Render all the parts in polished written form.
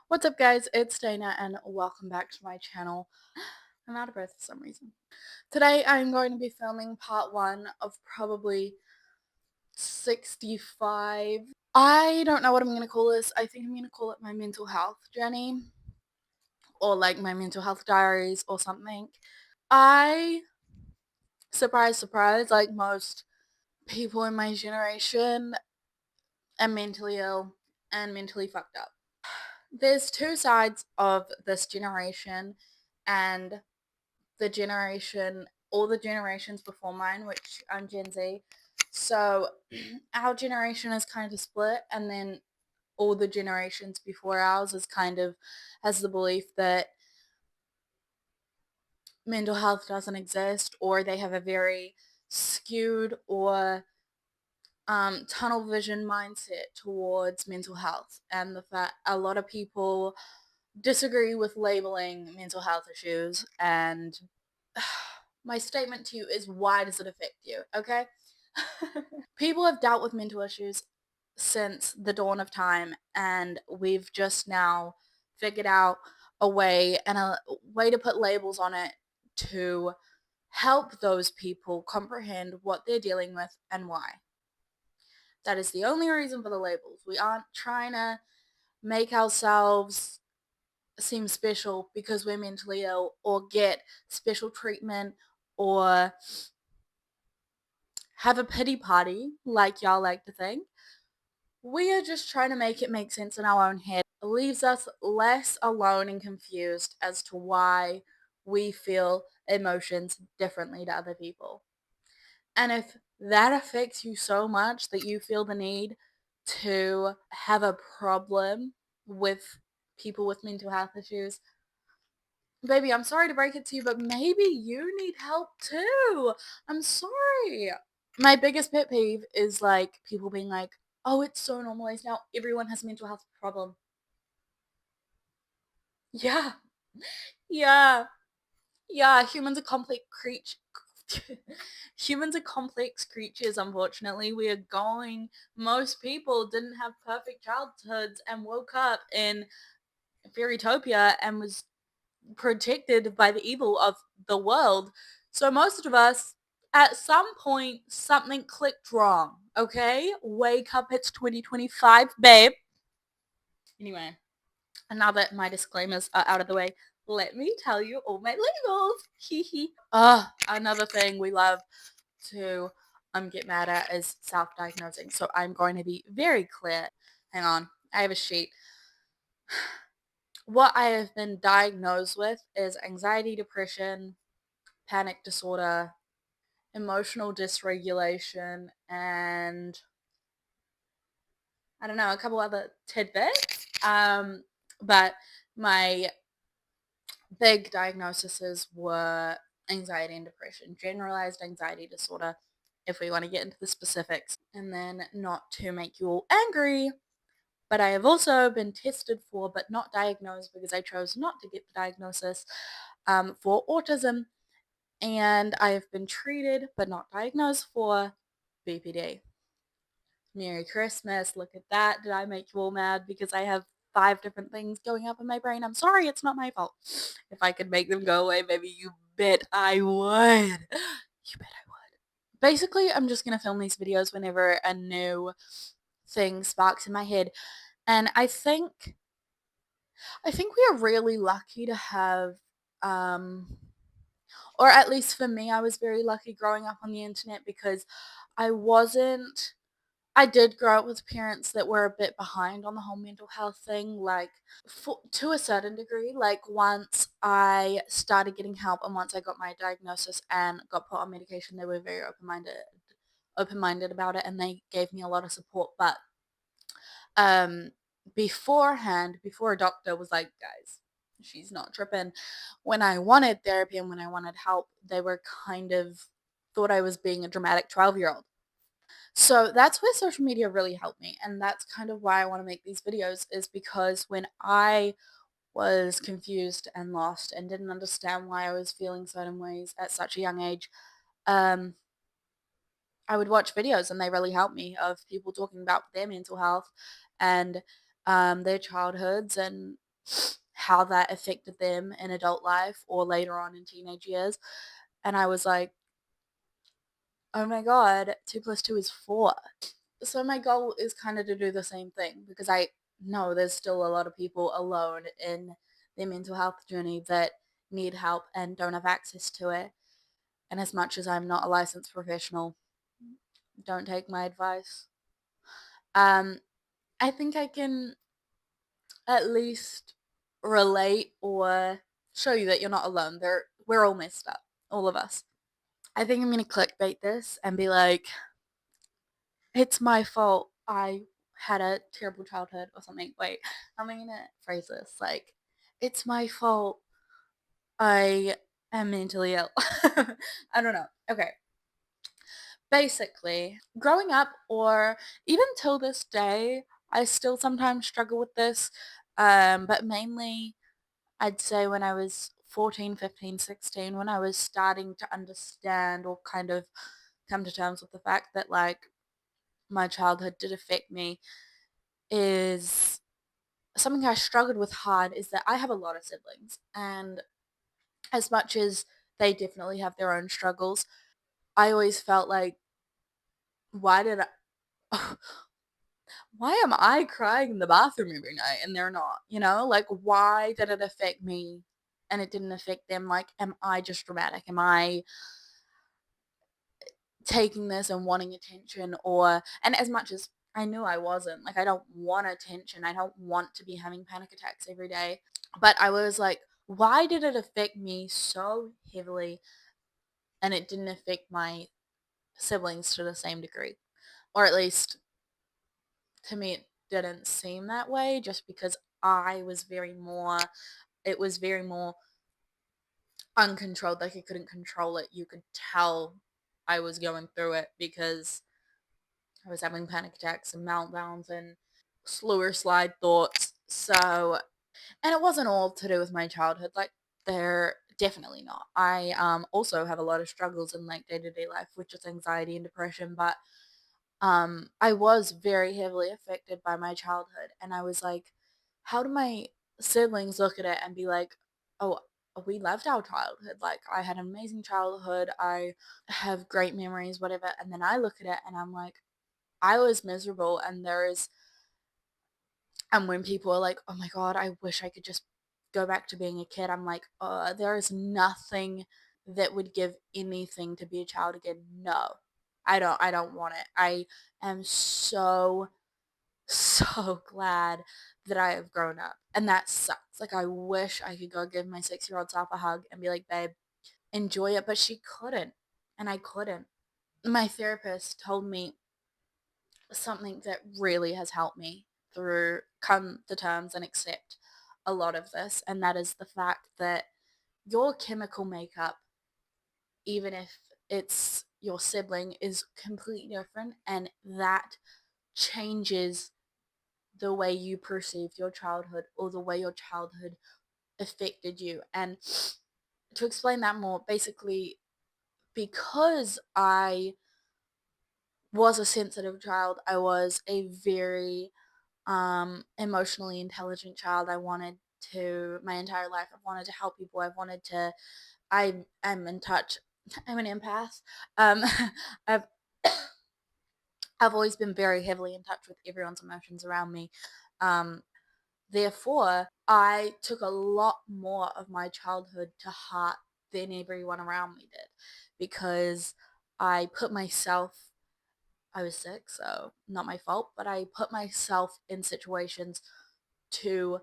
What's up guys, it's Dana and welcome back to my channel. I'm out of breath for some reason. Today I'm going to be filming part 1 of probably 65. I don't know what I'm going to call this. I think I'm going to call it my mental health journey or like my mental health diaries or something. I, surprise surprise, like most people in my generation, am mentally ill and mentally fucked up. There's two sides of this generation and all the generations before mine, which I'm Gen Z. So our generation is kind of split, and then all the generations before ours is kind of has the belief that mental health doesn't exist, or they have a very skewed or tunnel vision mindset towards mental health, and the fact a lot of people disagree with labeling mental health issues. And my statement to you is, why does it affect you? Okay. People have dealt with mental issues since the dawn of time, and we've just now figured out a way to put labels on it to help those people comprehend what they're dealing with and why. That is the only reason for the labels. We aren't trying to make ourselves seem special because we're mentally ill or get special treatment or have a pity party like y'all like to think. We are just trying to make it make sense in our own head. It leaves us less alone and confused as to why we feel emotions differently to other people. And if that affects you so much that you feel the need to have a problem with people with mental health issues, baby, I'm sorry to break it to you, but maybe you need help too. I'm sorry. My biggest pet peeve is like people being like, "Oh, it's so normalized now. Everyone has a mental health problem." Yeah. Yeah. Yeah, humans are complex creatures. Humans are complex creatures, unfortunately. Most people didn't have perfect childhoods and woke up in Fairytopia and was protected by the evil of the world. So most of us, at some point, something clicked wrong. Okay? Wake up, it's 2025, babe. Anyway, now that my disclaimers are out of the way, let me tell you all my labels. Hee hee. Another thing we love to get mad at is self-diagnosing. So I'm going to be very clear. Hang on. I have a sheet. What I have been diagnosed with is anxiety, depression, panic disorder, emotional dysregulation, and I don't know, a couple other tidbits. But my big diagnoses were anxiety and depression, generalized anxiety disorder, if we want to get into the specifics. And then, not to make you all angry, but I have also been tested for but not diagnosed because I chose not to get the diagnosis, for autism, and I have been treated but not diagnosed for BPD. Merry Christmas. Look at that. Did I make you all mad because I have 5 different things going up in my brain? I'm sorry, it's not my fault. If I could make them go away, maybe you bet I would. You bet I would. Basically, I'm just gonna film these videos whenever a new thing sparks in my head. And I think we are really lucky to have, um or at least for me, I was very lucky growing up on the internet because I wasn't I did grow up with parents that were a bit behind on the whole mental health thing, like, to a certain degree. Like, once I started getting help and once I got my diagnosis and got put on medication, they were very open-minded about it, and they gave me a lot of support. But um beforehand, before a doctor was like, guys, she's not tripping, when I wanted therapy and when I wanted help, they were kind of thought I was being a dramatic 12-year-old. So that's where social media really helped me, and that's kind of why I want to make these videos, is because when I was confused and lost and didn't understand why I was feeling certain ways at such a young age, um I would watch videos, and they really helped me, of people talking about their mental health and their childhoods and how that affected them in adult life or later on in teenage years. And I was like, oh my God, 2 plus 2 is 4. So my goal is kind of to do the same thing because I know there's still a lot of people alone in their mental health journey that need help and don't have access to it. And as much as I'm not a licensed professional, don't take my advice. Um, I think I can at least relate or show you that you're not alone. We're all messed up, all of us. I think I'm gonna clickbait this and be like, it's my fault. I had a terrible childhood or something. Wait, how am I gonna phrase this? Like, it's my fault. I am mentally ill. I don't know. Okay. Basically, growing up, or even till this day, I still sometimes struggle with this. But mainly, I'd say when I was 14, 15, 16, when I was starting to understand or kind of come to terms with the fact that, like, my childhood did affect me, is something I struggled with hard is that I have a lot of siblings. And as much as they definitely have their own struggles, I always felt like, why did I, why am I crying in the bathroom every night and they're not? You know, like, why did it affect me and it didn't affect them? Like, am I just dramatic? Am I taking this and wanting attention? And as much as I knew I wasn't, like, I don't want attention. I don't want to be having panic attacks every day. But I was like, why did it affect me so heavily and it didn't affect my siblings to the same degree? Or at least to me, it didn't seem that way just because I was very more, it was very more uncontrolled. Like I couldn't control it. You could tell I was going through it because I was having panic attacks and meltdowns and slower slide thoughts. So, and it wasn't all to do with my childhood. Like, they're definitely not. I also have a lot of struggles in like day-to-day life, which is anxiety and depression, but I was very heavily affected by my childhood, and I was like, how do my siblings look at it and be like, "Oh, we loved our childhood. Like, I had an amazing childhood. I have great memories, whatever." And then I look at it and I'm like, I was miserable, and when people are like, "Oh my God, I wish I could just go back to being a kid," I'm like, there is nothing that would give anything to be a child again. No, I don't want it. I am so, so glad that I have grown up. And that sucks. Like, I wish I could go give my 6-year-old self a hug and be like, babe, enjoy it. But she couldn't. And I couldn't. My therapist told me something that really has helped me through come to terms and accept a lot of this, and that is the fact that your chemical makeup, even if it's your sibling, is completely different, and that changes the way you perceived your childhood or the way your childhood affected you. And to explain that more, basically, because I was a sensitive child, I was a very emotionally intelligent child. I wanted to my entire life. I've wanted to help people. I'm in touch. I'm an empath. Um, I've I've always been very heavily in touch with everyone's emotions around me. Um, Therefore, I took a lot more of my childhood to heart than everyone around me did because I put myself, I was sick, so not my fault, but I put myself in situations to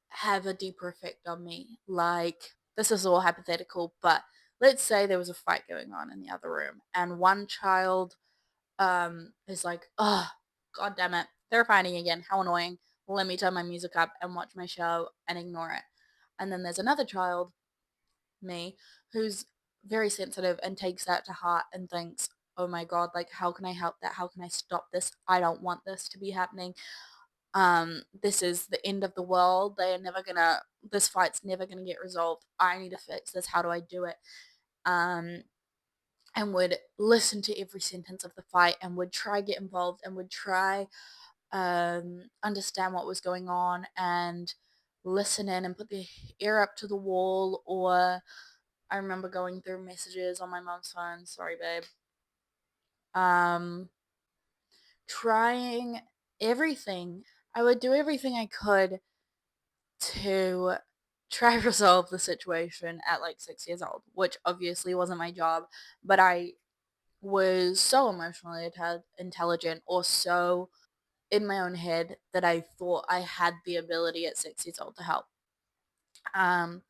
have a deeper effect on me. Like, this is all hypothetical, but let's say there was a fight going on in the other room, and one child is like, oh, god damn it, they're fighting again. How annoying. Let me turn my music up and watch my show and ignore it. And then there's another child, me, who's very sensitive and takes that to heart and thinks, oh my god, like, how can I help that? How can I stop this? I don't want this to be happening. This is the end of the world. This fight's never gonna get resolved. I need to fix this. How do I do it? Um, and would listen to every sentence of the fight and would try get involved and would try understand what was going on and listen in and put their ear up to the wall, or I remember going through messages on my mom's phone, sorry babe, um, trying everything. I would do everything I could to try to resolve the situation at like 6 years old, which obviously wasn't my job, but I was so emotionally intelligent, or so in my own head, that I thought I had the ability at 6 years old to help. Um,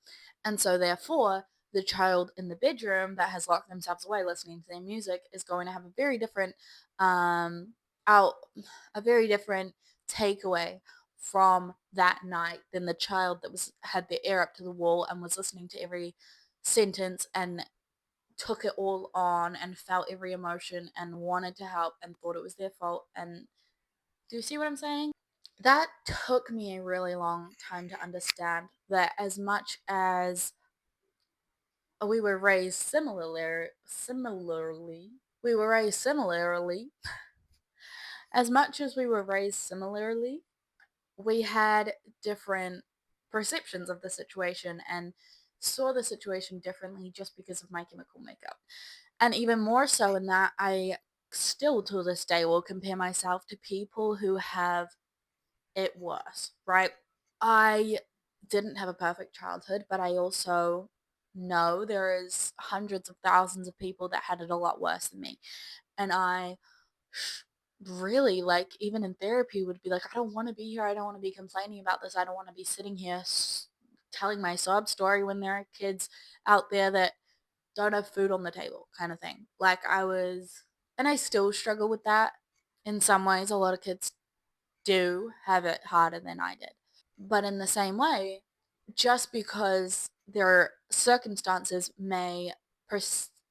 and so therefore, the child in the bedroom that has locked themselves away listening to their music is going to have a very different um out a very different takeaway from that night than the child that was had their ear up to the wall and was listening to every sentence and took it all on and felt every emotion and wanted to help and thought it was their fault. And do you see what I'm saying? That took me a really long time to understand, that as much as we were raised similarly, we were raised similarly, as much as we were raised similarly, we had different perceptions of the situation and saw the situation differently just because of my chemical makeup. And even more so in that, I still to this day will compare myself to people who have it worse, right? I didn't have a perfect childhood, but I also know there is hundreds of thousands of people that had it a lot worse than me. And I really, like, even in therapy, would be like, I don't want to be here. I don't want to be complaining about this. I don't want to be sitting here telling my sob story when there are kids out there that don't have food on the table, kind of thing. Like, and I still struggle with that in some ways. A lot of kids do have it harder than I did. But in the same way, just because their circumstances may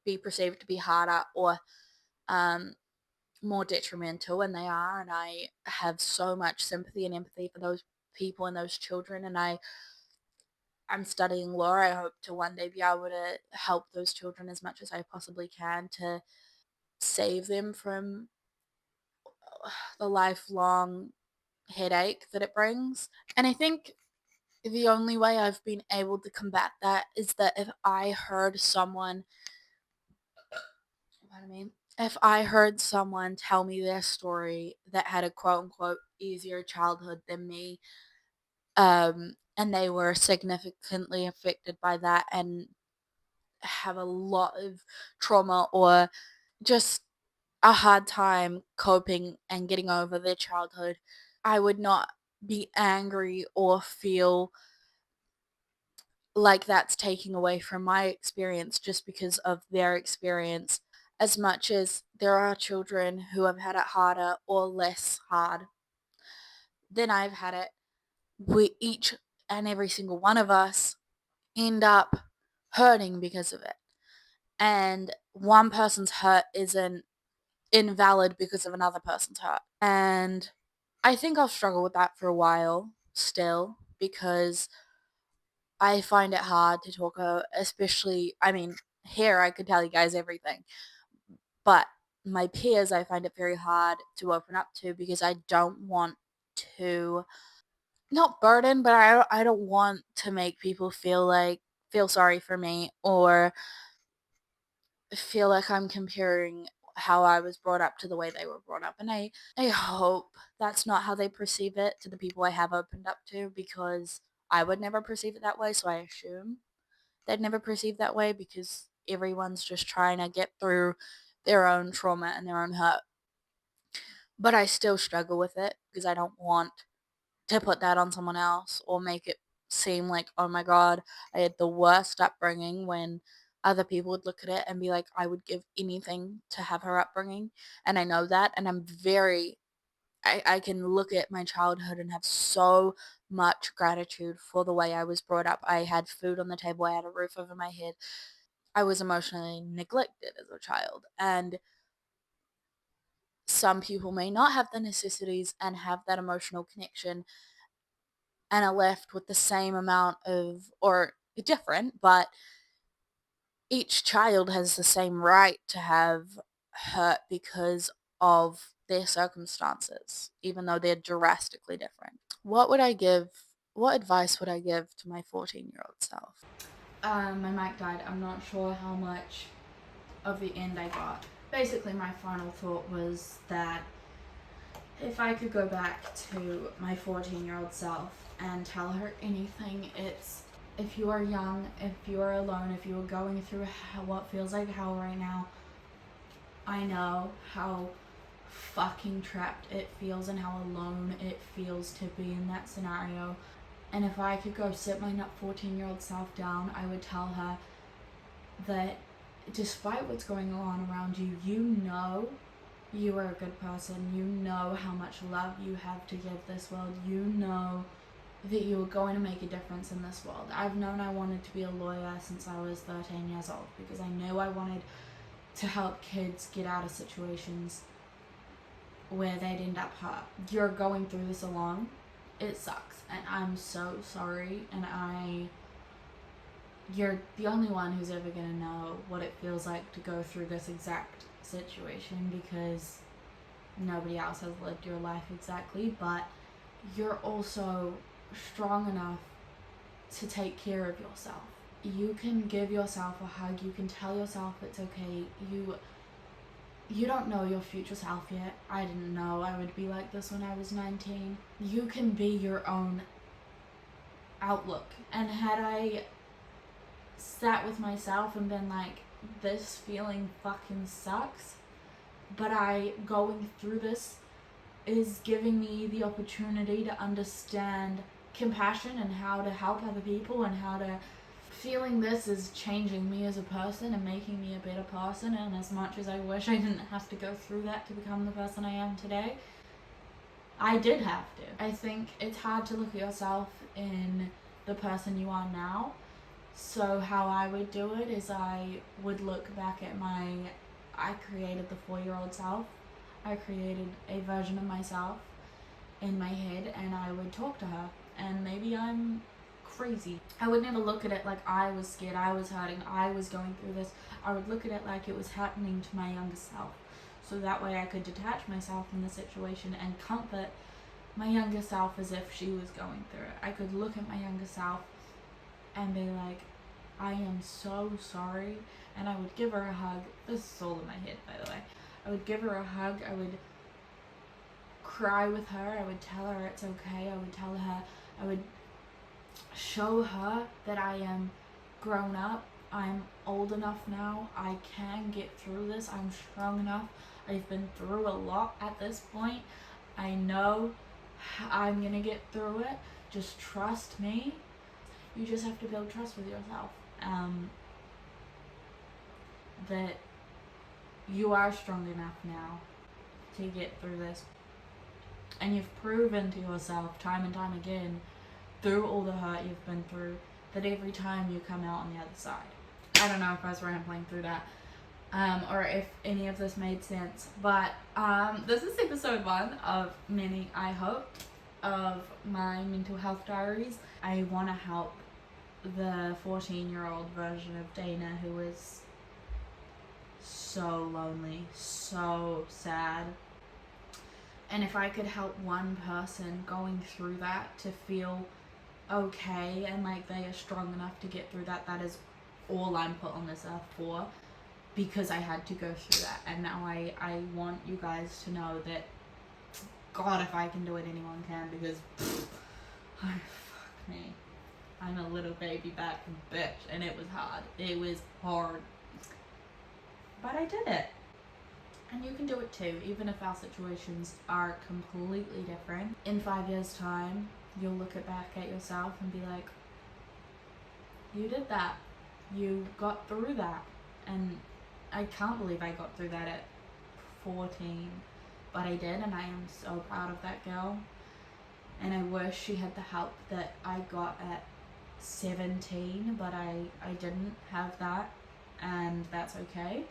be perceived to be harder or um, more detrimental, and they are, and I have so much sympathy and empathy for those people and those children, and I'm studying law. I hope to one day be able to help those children as much as I possibly can to save them from the lifelong headache that it brings. And I think the only way I've been able to combat that is that if I heard someone, what I mean, if I heard someone tell me their story that had a quote unquote easier childhood than me, and they were significantly affected by that and have a lot of trauma or just a hard time coping and getting over their childhood, I would not be angry or feel like that's taking away from my experience just because of their experience, as much as there are children who have had it harder or less hard than I've had it. We each and every single one of us end up hurting because of it. And one person's hurt isn't invalid because of another person's hurt. And I think I'll struggle with that for a while still, because I find it hard to talk, especially, I mean, here I could tell you guys everything, but my peers, I find it very hard to open up to because I don't want to, not burden, but I don't want to make people feel sorry for me, or feel like I'm comparing how I was brought up to the way they were brought up. And I hope that's not how they perceive it to the people I have opened up to, because I would never perceive it that way. So I assume they'd never perceive that way, because everyone's just trying to get through their own trauma and their own hurt. But I still struggle with it because I don't want to put that on someone else or make it seem like, oh my God, I had the worst upbringing, when other people would look at it and be like, I would give anything to have her upbringing. And I know that. And I can look at my childhood and have so much gratitude for the way I was brought up. I had food on the table, I had a roof over my head. I was emotionally neglected as a child. And some people may not have the necessities and have that emotional connection and are left with the same amount of, or different, but each child has the same right to have hurt because of their circumstances, even though they're drastically different. What would I give What advice would I give to my 14-year-old self? My mic died. I'm not sure how much of the end I got. Basically, my final thought was that if I could go back to my 14-year-old self and tell her anything, it's if you are young, if you are alone, if you are going through what feels like hell right now, I know how fucking trapped it feels and how alone it feels to be in that scenario. And if I could go sit my 14-year-old self down, I would tell her that despite what's going on around you, you know you are a good person. You know how much love you have to give this world. You know that you are going to make a difference in this world. I've known I wanted to be a lawyer since I was 13 years old because I knew I wanted to help kids get out of situations where they'd end up hurt. You're going through this alone. It sucks. And I'm so sorry. And you're the only one who's ever going to know what it feels like to go through this exact situation because nobody else has lived your life exactly. But you're also strong enough to take care of yourself. You can give yourself a hug. You can tell yourself it's okay. You don't know your future self yet. I didn't know I would be like this when I was 19. You can be your own outlook. And had I sat with myself and been like, this feeling fucking sucks, but going through this is giving me the opportunity to understand compassion and how to help other people and feeling this is changing me as a person and making me a better person. And as much as I wish I didn't have to go through that to become the person I am today, I did have to. I think it's hard to look at yourself in the person you are now. So how I would do it is I would look back at I created the 4-year-old self. I created a version of myself in my head and I would talk to her. And maybe I'm crazy. I would never look at it like I was scared, I was hurting, I was going through this. I would look at it like it was happening to my younger self. So that way I could detach myself from the situation and comfort my younger self as if she was going through it. I could look at my younger self and be like, I am so sorry. And I would give her a hug. This is all in my head, by the way. I would give her a hug. I would cry with her. I would tell her it's okay. I would show her that I am grown up. I'm old enough now. I can get through this. I'm strong enough. I've been through a lot at this point. I know I'm gonna get through it. Just trust me. You just have to build trust with yourself. That you are strong enough now to get through this. And you've proven to yourself time and time again, through all the hurt you've been through, that every time you come out on the other side. I don't know if I was rambling through that, or if any of this made sense, but this is episode 1 of many, I hope, of my mental health diaries. I want to help the 14-year-old version of Dana who is so lonely, so sad. And if I could help one person going through that to feel okay and like they are strong enough to get through that, that is all I'm put on this earth for, because I had to go through that. And now I want you guys to know that, God, if I can do it, anyone can, because fuck me. I'm a little baby back bitch, and it was hard. It was hard. But I did it. And you can do it too, even if our situations are completely different. In 5 years' time, you'll look back at yourself and be like, you did that. You got through that. And I can't believe I got through that at 14. But I did, and I am so proud of that girl. And I wish she had the help that I got at 17, but I didn't have that, and that's okay.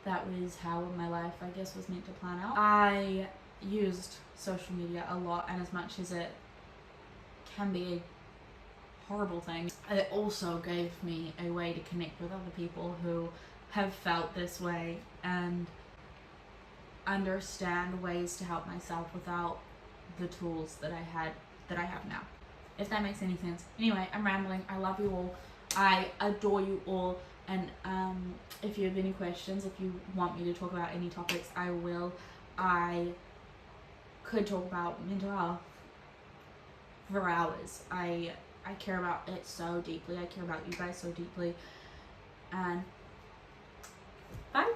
That was how my life, I guess, was meant to plan out. I used social media a lot, and as much as it can be a horrible thing, it also gave me a way to connect with other people who have felt this way and understand ways to help myself without the tools that I have now. if that makes any sense. Anyway, I'm rambling. I love you all. I adore you all. And if you have any questions, if you want me to talk about any topics, I will. I could talk about mental health for hours. I care about it so deeply. I care about you guys so deeply. And bye.